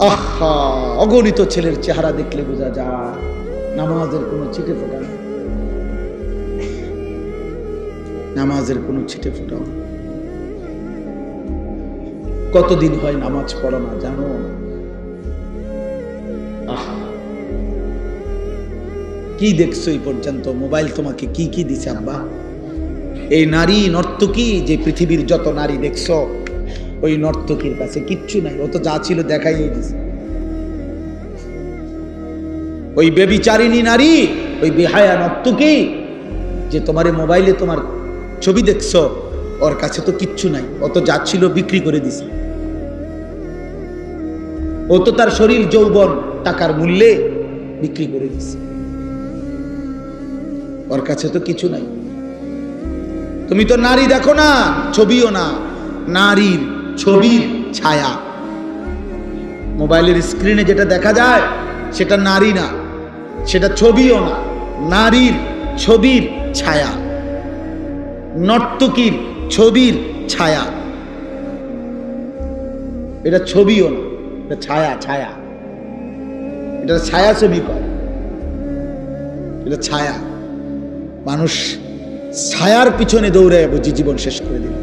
আহা, অগণিত ছেলের চেহারা দেখলে বোঝা যায় নামাজের কোনো ছিটে ফোটা নেই, নামাজের কোনো ছিটে ফোটা নেই। কতদিন হয় নামাজ পড়ো না জানো? কি দেখছো এই পর্যন্ত? মোবাইল তোমাকে কি কি দিছে আব্বা? এই নারী নর্তকী, যে পৃথিবীর যত নারী দেখছো, ওই নর্তকীর কাছে কিচ্ছু নাই। ও তো যা ছিল দেখাই দিছে। ওই বেবিচারিণী নারী, ওই বেহায়া নর্তকী, যে তোমার মোবাইলে তোমার ছবি দেখছো, ওর কাছে তো কিচ্ছু নাই। ও তো যা ছিল বিক্রি করে দিছে। ও তো তার শরীর যৌবন টাকার মূল্যে বিক্রি করে দিছে। ওর কাছে তো কিছু নাই। তুমি তো নারী দেখো না, ছবিও না, নারীর ছবির ছায়া। মোবাইলের স্ক্রিনে যেটা দেখা যায় সেটা নারী না, সেটা ছবিও না, নারীর ছবির ছায়া, নর্তকীর ছবির ছায়া। এটা ছবিও না, এটা ছায়া। ছায়া, এটা ছায়া ছবি কয়, এটা ছায়া। মানুষ ছায়ার পিছনে দৌড়ায় বুঝি জীবন শেষ করে দিল।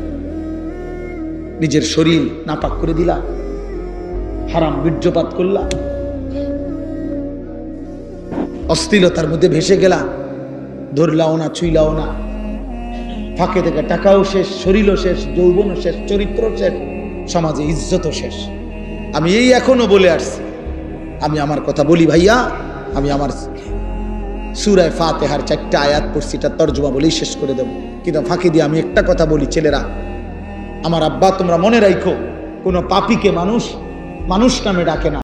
নিজের শরীর নাপাক করে দিলা, হারাম বীর্যপাত করলা, অশ্লীলতার মধ্যে ভেসে গেলা, ধরলাও না, ছুইলাও না, ফাঁকে থেকে টাকাও শেষ, শরীরও শেষ, যৌবনও শেষ, চরিত্র শেষ, সমাজে ইজ্জতও শেষ। আমি এই এখনো বলে আসছি, আমি আমার কথা বলি ভাইয়া, আমি আমার সূরা ফাতিহার 4টা আয়াত পড়ছি, এটা তর্জমা বলেই শেষ করে দেব। কিন্তু ফাঁকি দিয়ে আমি একটা কথা বলি, ছেলেরা, আমার আব্বা তোমরা মনে রাখো, কোনো পাপীকে মানুষ মানুষ নামে ডাকে না।